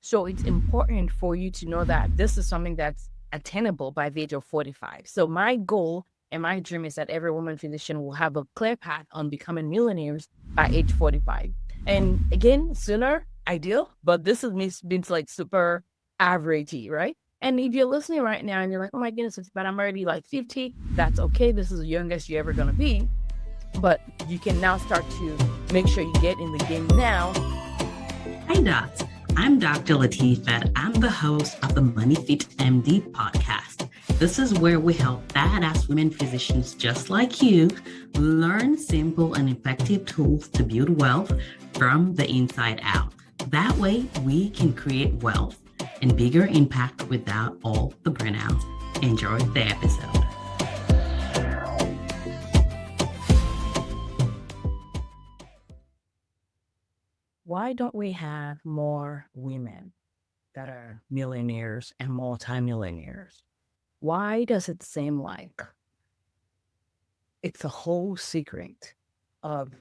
So it's important for you to know that this is something that's attainable by the age of 45. So my goal and my dream is that every woman physician will have a clear path on becoming millionaires by age 45. And again, sooner, ideal, but this is me being like super averagey, right? And if you're listening right now and you're like, oh my goodness, but I'm already like 50, that's okay. This is the youngest you're ever going to be. But you can now start to make sure you get in the game now. Hi, Docs. I'm Dr. Latifat. I'm the host of the Money Fit MD podcast. This is where we help badass women physicians just like you learn simple and effective tools to build wealth from the inside out. That way, we can create wealth and bigger impact without all the burnout. Enjoy the episode. Why don't we have more women that are millionaires and multimillionaires? Why does it seem like it's a whole secret of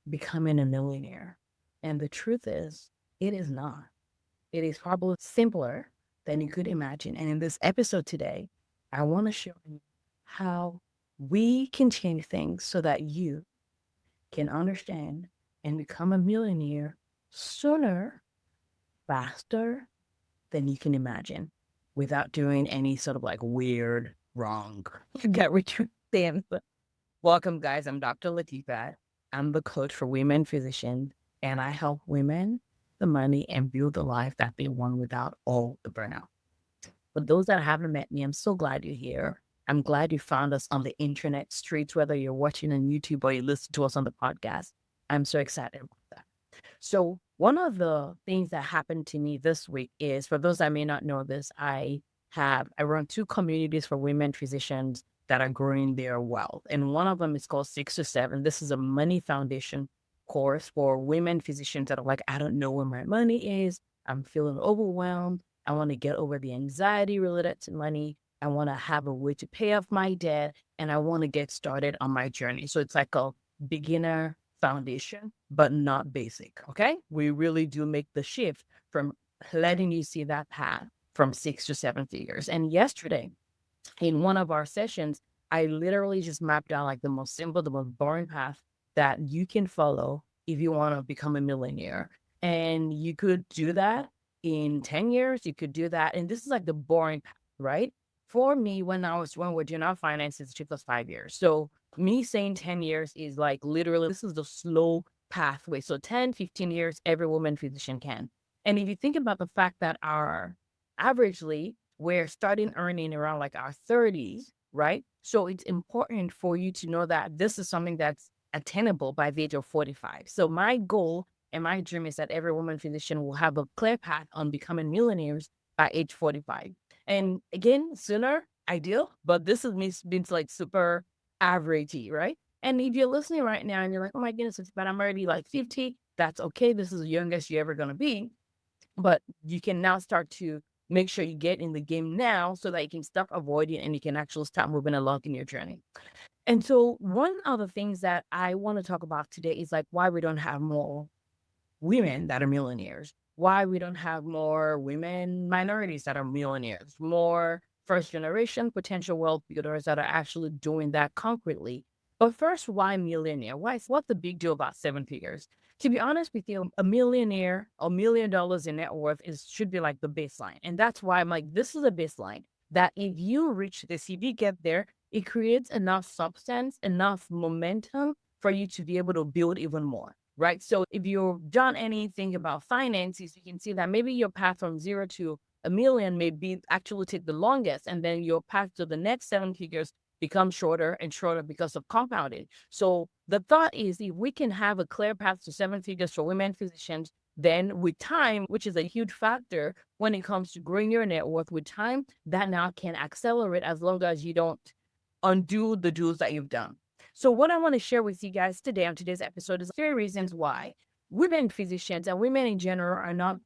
becoming a millionaire? And the truth is, it is not. It is probably simpler than you could imagine. And in this episode today, I want to show you how we can change things so that you can understand and become a millionaire sooner, faster than you can imagine without doing any sort of like weird, wrong, get rich things. Welcome, guys. I'm Dr. Latifat. I'm the coach for women physicians, and I help women the money and build the life that they want without all the burnout. For those that haven't met me, I'm so glad you're here. I'm glad you found us on the internet streets, whether you're watching on YouTube or you listen to us on the podcast. I'm so excited about that. So one of the things that happened to me this week is, for those that may not know this, I run two communities for women physicians that are growing their wealth. And one of them is called 6 to 7. This is a money foundation course for women physicians that are like, I don't know where my money is. I'm feeling overwhelmed. I want to get over the anxiety related to money. I want to have a way to pay off my debt, and I want to get started on my journey. So it's like a beginner foundation, but not basic. Okay. We really do make the shift from letting you see that path from 6 to 7 figures. And yesterday, in one of our sessions, I literally just mapped out like the most simple, the most boring path that you can follow if you want to become a millionaire. And you could do that in 10 years. You could do that. And this is like the boring path, right? For me, when we're doing our finances, it took us 5 years. So me saying 10 years is like literally, this is the slow pathway. So 10, 15 years, every woman physician can. And if you think about the fact that averagely, we're starting earning around like our 30s, right? So it's important for you to know that this is something that's attainable by the age of 45. So my goal and my dream is that every woman physician will have a clear path on becoming millionaires by age 45. And again, sooner, ideal, but this is me being like super averagey, right? And if you're listening right now and you're like, oh my goodness, but I'm already like 50, that's okay. This is the youngest you're ever going to be. But you can now start to make sure you get in the game now so that you can stop avoiding and you can actually start moving along in your journey. And so one of the things that I want to talk about today is like why we don't have more women that are millionaires, why we don't have more women minorities that are millionaires, more first generation potential wealth builders that are actually doing that concretely. But first, why millionaire? What's the big deal about 7 figures? To be honest with you, a millionaire, $1 million in net worth should be like the baseline. And that's why I'm like, this is a baseline that if you reach this, if you get there, it creates enough substance, enough momentum for you to be able to build even more. Right. So if you've done anything about finances, you can see that maybe your path from 0 to a million may be actually take the longest. And then your path to the next 7 figures become shorter and shorter because of compounding. So the thought is if we can have a clear path to 7 figures for women physicians, then with time, which is a huge factor when it comes to growing your net worth, with time, that now can accelerate as long as you don't undo the do's that you've done. So what I want to share with you guys today on today's episode is 3 reasons why women physicians and women in general are not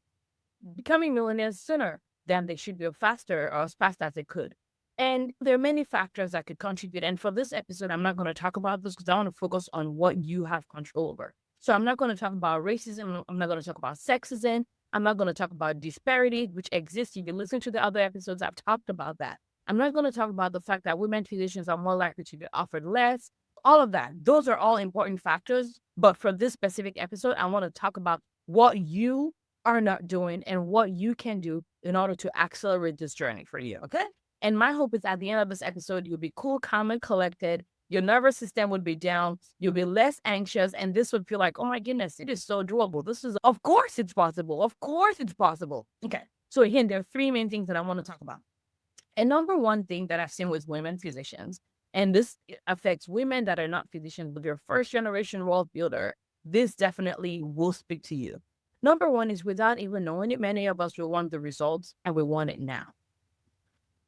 becoming millionaires sooner than they should be, or faster or as fast as they could. And there are many factors that could contribute. And for this episode, I'm not going to talk about this because I want to focus on what you have control over. So I'm not going to talk about racism. I'm not going to talk about sexism. I'm not going to talk about disparity, which exists. You can listen to the other episodes. I've talked about that. I'm not going to talk about the fact that women physicians are more likely to be offered less, all of that. Those are all important factors. But for this specific episode, I want to talk about what you are not doing and what you can do in order to accelerate this journey for you. Okay. And my hope is at the end of this episode, you'll be cool, calm, and collected. Your nervous system would be down. You'll be less anxious. And this would feel like, oh my goodness, it is so doable. This is, of course, it's possible. Of course, it's possible. Okay. So, again, there are three main things that I want to talk about. And number one thing that I've seen with women physicians, and this affects women that are not physicians, but they're first generation wealth builder, this definitely will speak to you. Number one is without even knowing it, many of us will want the results and we want it now.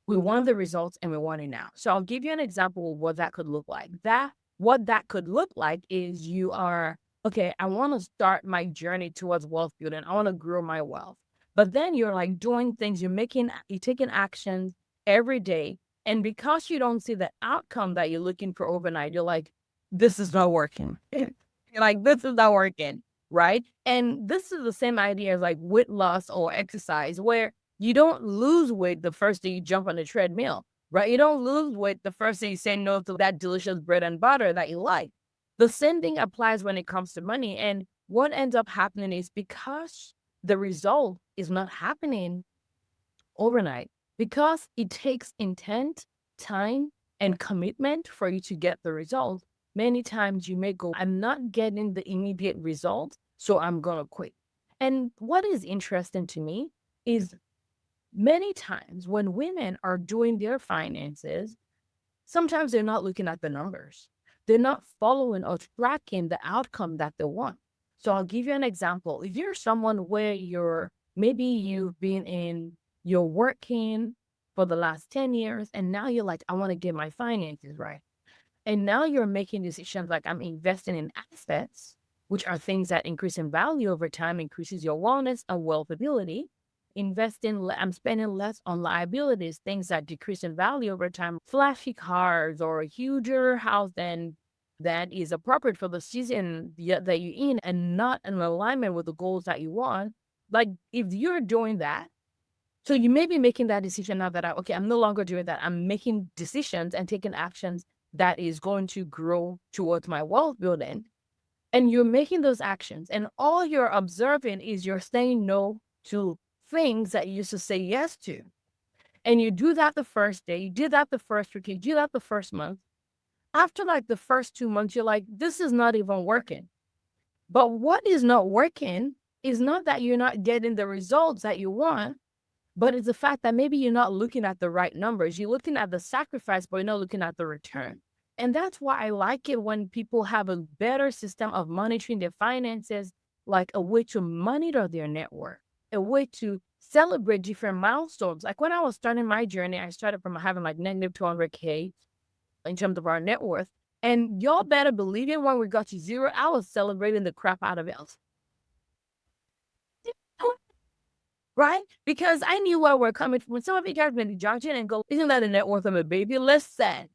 We want the results and we want it now. So I'll give you an example of what that could look like. What that could look like is you are, okay, I want to start my journey towards wealth building. I want to grow my wealth. But then you're like doing things, you're taking actions every day. And because you don't see the outcome that you're looking for overnight, you're like, this is not working. You're like, this is not working. Right. And this is the same idea as like weight loss or exercise, where you don't lose weight the first day you jump on the treadmill, right? You don't lose weight the first day you say no to that delicious bread and butter that you like. The same thing applies when it comes to money. And what ends up happening is because the result is not happening overnight, because it takes intent, time, and commitment for you to get the result. Many times you may go, I'm not getting the immediate result, so I'm going to quit. And what is interesting to me is many times when women are doing their finances, sometimes they're not looking at the numbers. They're not following or tracking the outcome that they want. So I'll give you an example. If you're someone where you're working for the last 10 years and now you're like, I want to get my finances right. And now you're making decisions like I'm investing in assets, which are things that increase in value over time, increases your wellness and wealth ability. I'm spending less on liabilities, things that decrease in value over time, flashy cars or a huger house than that is appropriate for the season that you're in and not in alignment with the goals that you want. Like if you're doing that, so you may be making that decision now that I'm no longer doing that. I'm making decisions and taking actions that is going to grow towards my wealth building. And you're making those actions. And all you're observing is you're saying no to things that you used to say yes to. And you do that the first day, you did that the first week, you do that the first month. After like the first 2 months, you're like, this is not even working. But what is not working is not that you're not getting the results that you want, but it's the fact that maybe you're not looking at the right numbers. You're looking at the sacrifice, but you're not looking at the return. And that's why I like it when people have a better system of monitoring their finances, like a way to monitor their net worth, a way to celebrate different milestones. Like when I was starting my journey, I started from having like negative 200K in terms of our net worth. And y'all better believe it, when we got to zero, I was celebrating the crap out of it. Right? Because I knew where we're coming from. When some of you guys been judging and go, isn't that the net worth of a baby? Listen,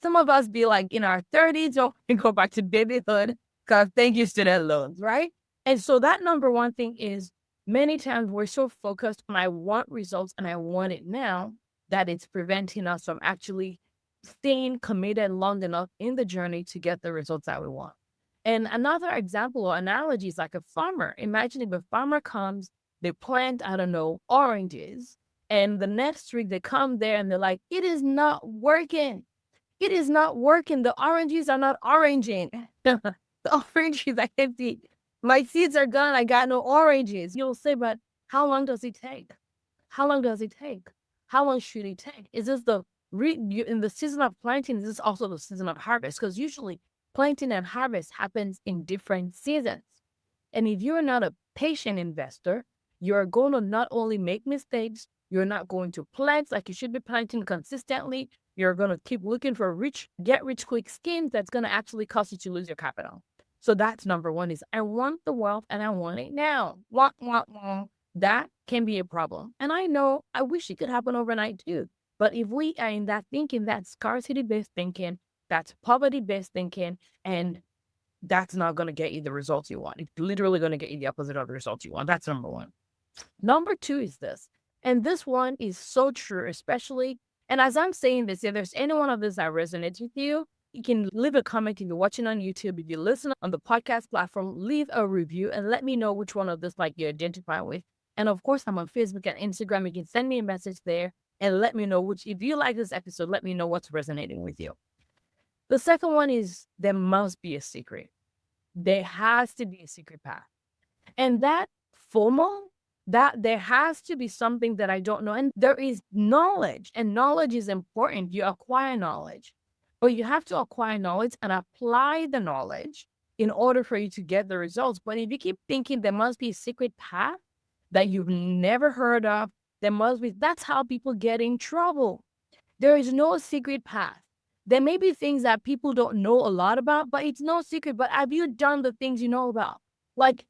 some of us be like in our 30s, and go back to babyhood because thank you, student loans, right? And so that number one thing is many times we're so focused on I want results and I want it now that it's preventing us from actually staying committed long enough in the journey to get the results that we want. And another example or analogy is like a farmer. Imagine if a farmer comes, they plant, I don't know, oranges. And the next week they come there and they're like, it is not working. It is not working. The oranges are not oranging. The oranges, I can't see. My seeds are gone. I got no oranges. You'll say, but how long does it take? How long does it take? How long should it take? Is this in the season of planting? Is this also the season of harvest? Because usually planting and harvest happens in different seasons. And if you're not a patient investor, you're going to not only make mistakes, you're not going to plant like you should be planting consistently. You're going to keep looking for get rich quick schemes that's going to actually cause you to lose your capital. So that's number one is I want the wealth and I want it now. Wah, wah, wah. That can be a problem. And I know I wish it could happen overnight too. But if we are in that thinking, that scarcity-based thinking, that's poverty-based thinking, and that's not going to get you the results you want. It's literally going to get you the opposite of the results you want. That's number one. Number two is this, and this one is so true, especially, and as I'm saying this, if there's any one of this that resonates with you, you can leave a comment if you're watching on YouTube. If you listen on the podcast platform, leave a review and let me know which one of this like you identify with. And of course, I'm on Facebook and Instagram. You can send me a message there and let me know which, if you like this episode, let me know what's resonating with you. The second one is there must be a secret. There has to be a secret path. And that FOMO, that there has to be something that I don't know. And there is knowledge, and knowledge is important. You acquire knowledge, but you have to acquire knowledge and apply the knowledge in order for you to get the results. But if you keep thinking there must be a secret path that you've never heard of, there must be, that's how people get in trouble. There is no secret path. There may be things that people don't know a lot about, but it's no secret. But have you done the things you know about? Like,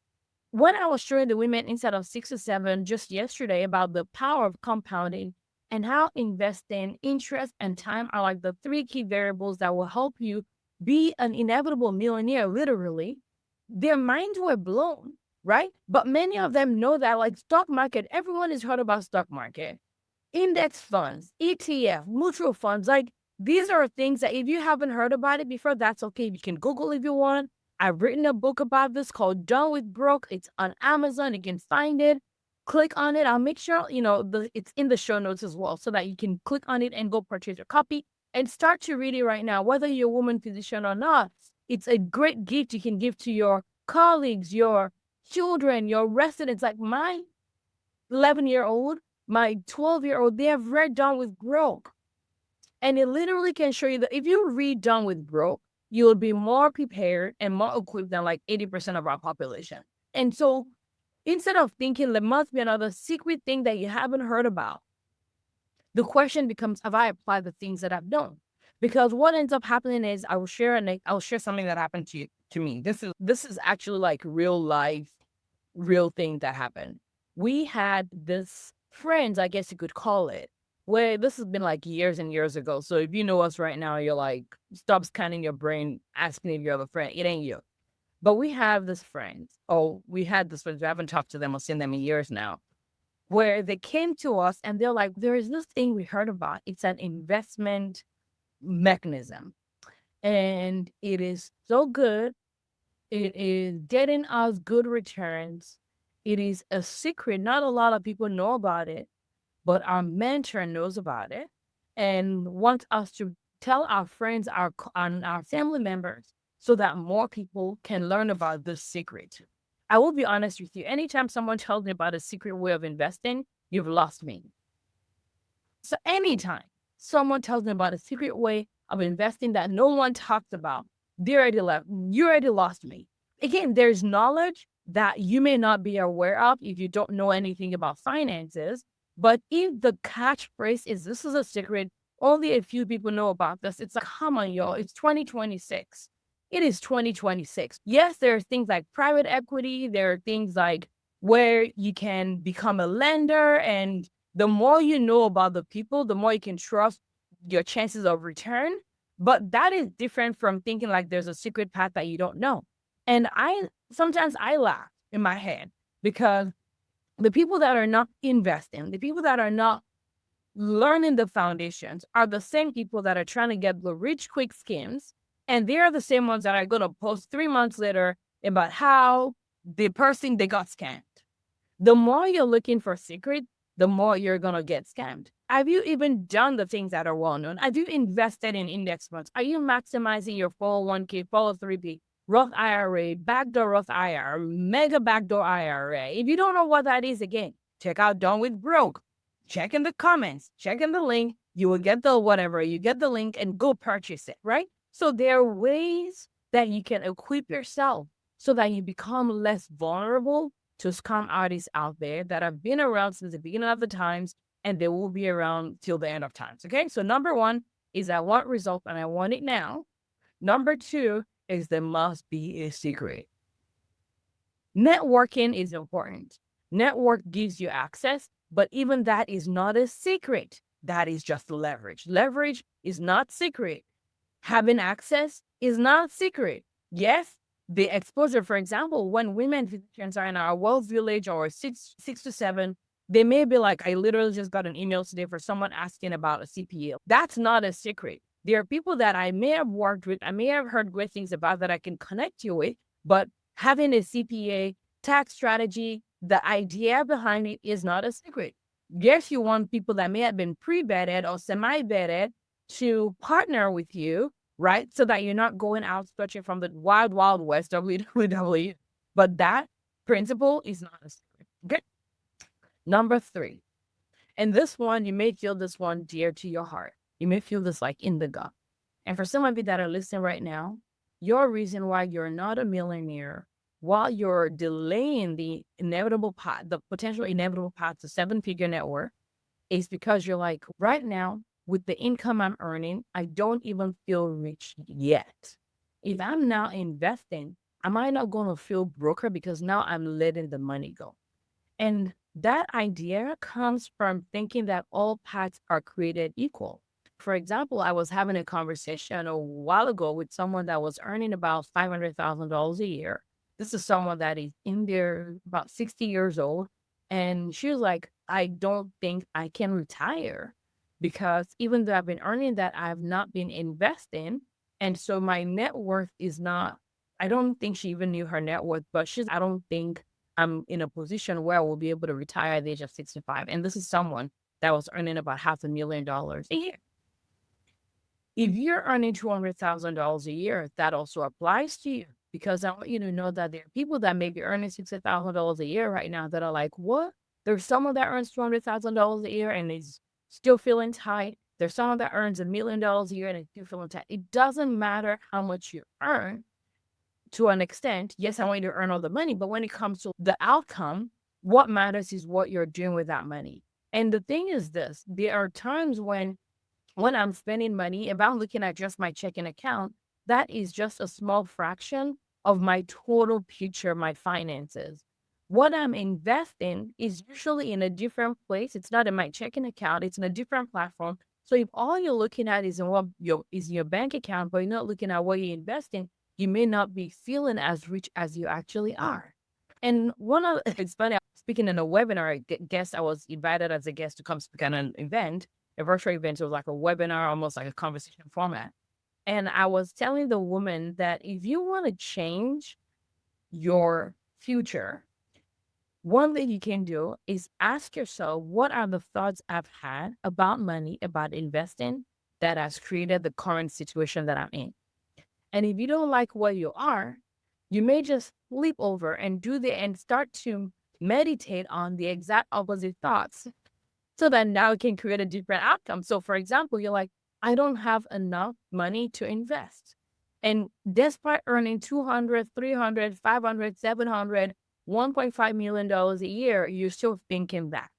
when I was showing the women inside of 6 or 7 just yesterday about the power of compounding and how investing, interest, and time are like the three key variables that will help you be an inevitable millionaire, literally, their minds were blown, right? But many of them know that, like stock market, everyone has heard about stock market, index funds, ETF, mutual funds. Like these are things that if you haven't heard about it before, that's okay. You can Google if you want. I've written a book about this called Done with Broke. It's on Amazon. You can find it. Click on it. I'll make sure, it's in the show notes as well so that you can click on it and go purchase your copy and start to read it right now, whether you're a woman physician or not. It's a great gift you can give to your colleagues, your children, your residents. Like my 11-year-old, my 12-year-old, they have read Done with Broke. And it literally can show you that if you read Done with Broke, you will be more prepared and more equipped than like 80% of our population. And so instead of thinking there must be another secret thing that you haven't heard about, the question becomes, have I applied the things that I've done? Because what ends up happening is I'll share something that happened to me. This is actually like real life, real thing that happened. We had this friends, I guess you could call it, where this has been like years and years ago. So if you know us right now, you're like, stop scanning your brain, asking if you have a friend. It ain't you. But we have this friends. Oh, we had this friends. We haven't talked to them or seen them in years now, where they came to us and they're like, there is this thing we heard about. It's an investment mechanism. And it is so good. It is getting us good returns. It is a secret. Not a lot of people know about it, but our mentor knows about it and wants us to tell our friends, and our family members, so that more people can learn about this secret. I will be honest with you. Anytime someone tells me about a secret way of investing, you've lost me. So anytime someone tells me about a secret way of investing that no one talks about, you already lost me. Again, there's knowledge that you may not be aware of if you don't know anything about finances. But if the catchphrase is this is a secret, only a few people know about this, it's like, come on, y'all, it's 2026. It is 2026. Yes, there are things like private equity. There are things like where you can become a lender. And the more you know about the people, the more you can trust your chances of return. But that is different from thinking like there's a secret path that you don't know. And sometimes I laugh in my head because the people that are not investing, the people that are not learning the foundations are the same people that are trying to get the rich quick schemes. And they are the same ones that are going to post 3 months later about how the person they got scammed. The more you're looking for secret, the more you're going to get scammed. Have you even done the things that are well known? Have you invested in index funds? Are you maximizing your 401k, 403b, Roth IRA, backdoor Roth IRA, mega backdoor IRA? If you don't know what that is, again, check out Done with Broke. Check in the comments, check in the link. You will get the whatever, you get the link and go purchase it, right? So there are ways that you can equip yourself so that you become less vulnerable to scam artists out there that have been around since the beginning of the times, and they will be around till the end of times. Okay. So number one is I want results and I want it now. Number two is there must be a secret. Networking is important. Network gives you access, but even that is not a secret. That is just leverage. Leverage is not secret. Having access is not secret. Yes, The exposure, for example, when women physicians are in our Wealth Village or six to seven, they may be like, I literally just got an email today for someone asking about a CPA. That's not a secret. There are people that I may have worked with, I may have heard great things about that I can connect you with, but having a CPA, tax strategy, the idea behind it is not a secret. Yes, you want people that may have been pre-vetted or semi-vetted to partner with you, right? So that you're not going out searching from the wild, wild west, WWW. But that principle is not a secret. Okay. Number three. And this one, you may feel this one dear to your heart. You may feel this like in the gut. And for some of you that are listening right now, your reason why you're not a millionaire while you're delaying the inevitable path, the potential inevitable path to seven-figure net worth is because you're like, right now, with the income I'm earning, I don't even feel rich yet. If I'm now investing, am I not going to feel broker because now I'm letting the money go? And that idea comes from thinking that all paths are created equal. For example, I was having a conversation a while ago with someone that was earning about $500,000 a year. This is someone that is in their about 60 years old. And she was like, I don't think I can retire because even though I've been earning that, I've not been investing. And so my net worth is not, I don't think she even knew her net worth, but I don't think I'm in a position where I will be able to retire at the age of 65. And this is someone that was earning about $500,000 a year. If you're earning $200,000 a year, that also applies to you because I want you to know that there are people that may be earning $60,000 a year right now that are like, what? There's someone that earns $200,000 a year and is still feeling tight. There's someone that earns $1 million a year and is still feeling tight. It doesn't matter how much you earn to an extent. Yes, I want you to earn all the money, but when it comes to the outcome, what matters is what you're doing with that money. And the thing is this, there are times when I'm spending money, if I'm looking at just my checking account, that is just a small fraction of my total picture, my finances. What I'm investing is usually in a different place. It's not in my checking account, it's in a different platform. So if all you're looking at is in what your bank account, but you're not looking at what you're investing, you may not be feeling as rich as you actually are. And it's funny, I was speaking in a webinar, guest, I was invited as a guest to come speak at an event, a virtual event. It was like a webinar, almost like a conversation format. And I was telling the woman that if you want to change your future, one thing you can do is ask yourself, what are the thoughts I've had about money, about investing that has created the current situation that I'm in? And if you don't like where you are, you may just leap over and start to meditate on the exact opposite thoughts so that now it can create a different outcome. So, for example, you're like, I don't have enough money to invest. And despite earning 200, 300, 500, 700, $1.5 million a year, you're still thinking that.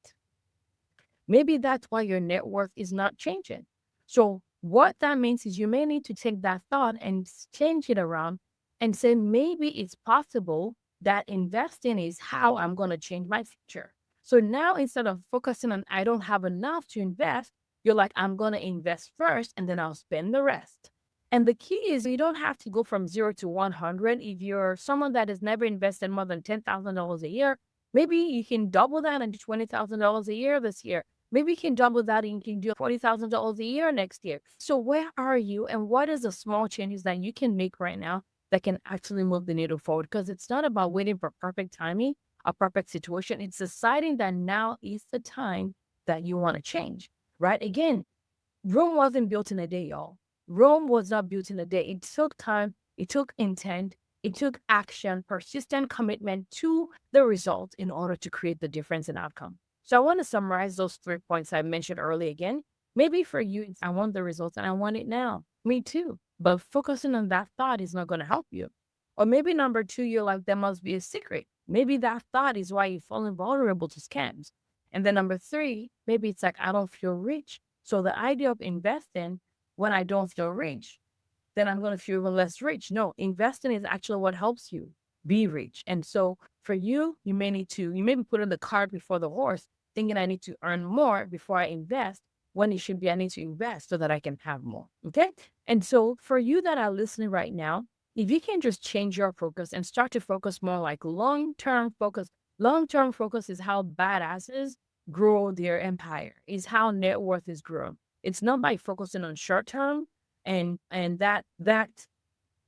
Maybe that's why your net worth is not changing. So, what that means is you may need to take that thought and change it around and say, maybe it's possible that investing is how I'm going to change my future. So now instead of focusing on, I don't have enough to invest, you're like, I'm going to invest first and then I'll spend the rest. And the key is you don't have to go from 0 to 100. If you're someone that has never invested more than $10,000 a year, maybe you can double that and do $20,000 a year this year. Maybe you can double that and you can do $40,000 a year next year. So where are you and what is the small changes that you can make right now that can actually move the needle forward? Because it's not about waiting for perfect timing, a perfect situation. It's deciding that now is the time that you want to change, right? Again, Rome wasn't built in a day, y'all. Rome was not built in a day. It took time, it took intent, it took action, persistent commitment to the result in order to create the difference in outcome. So I want to summarize those 3 points I mentioned earlier again. Maybe for you, I want the results and I want it now. Me too. But focusing on that thought is not going to help you. Or maybe number two, you're like, there must be a secret. Maybe that thought is why you're falling vulnerable to scams. And then number three, maybe it's like, I don't feel rich. So the idea of investing when I don't feel rich, then I'm going to feel even less rich. No, investing is actually what helps you be rich. And so for you, you may be putting the cart before the horse, thinking I need to earn more before I invest, when it should be I need to invest so that I can have more. Okay. And so for you that are listening right now, If you can just change your focus and start to focus more like long term focus is how badasses grow their empire, is how net worth is grown. It's not by focusing on short term and that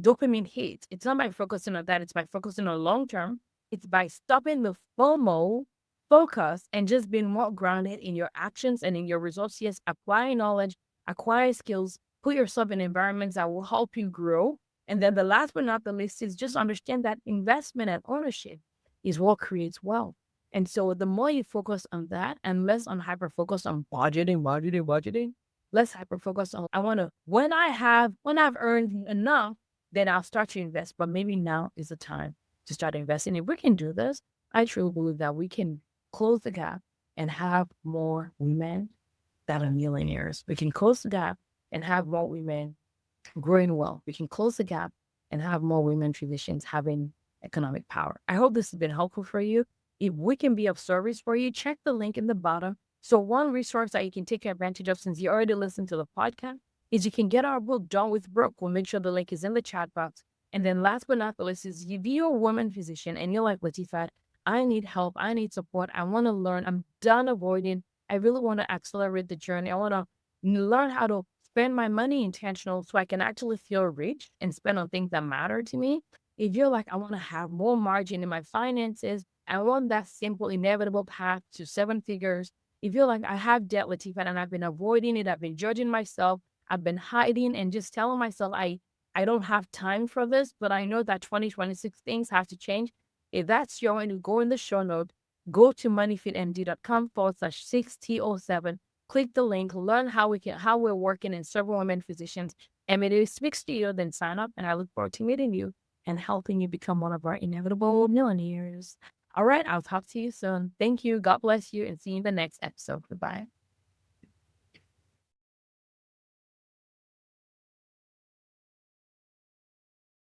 dopamine hit. It's not by focusing on that, it's by focusing on long term. It's by stopping the FOMO focus and just being more grounded in your actions and in your results. Yes, acquire knowledge, acquire skills, put yourself in environments that will help you grow. And then the last but not the least is just understand that investment and ownership is what creates wealth. And so the more you focus on that and less on hyper focus on budgeting, less hyper focus on I want to when I've earned enough, then I'll start to invest. But maybe now is the time to start investing. If we can do this, I truly believe that we can close the gap and have more women that are millionaires. We can close the gap and have more women growing well. We can close the gap and have more women physicians having economic power. I hope this has been helpful for you. If we can be of service for you, check the link in the bottom. So, one resource that you can take advantage of since you already listened to the podcast is you can get our book, Done with Brooke. We'll make sure the link is in the chat box. And then, last but not the least, is if you're a woman physician and you're like, Latifat, I need help, I need support, I want to learn, I'm done avoiding, I really want to accelerate the journey, I want to learn how to spend my money intentional so I can actually feel rich and spend on things that matter to me. If you're like, I want to have more margin in my finances, I want that simple, inevitable path to seven figures. If you're like, I have debt, Latifah, and I've been avoiding it, I've been judging myself, I've been hiding and just telling myself I don't have time for this, but I know that 2026 things have to change. If that's your one, you go in the show note, go to moneyfitmd.com/6T07, click the link, learn how we're working in several women physicians. And if it speaks to you, then sign up. And I look forward to meeting you and helping you become one of our inevitable millionaires. All right, I'll talk to you soon. Thank you. God bless you and see you in the next episode. Goodbye.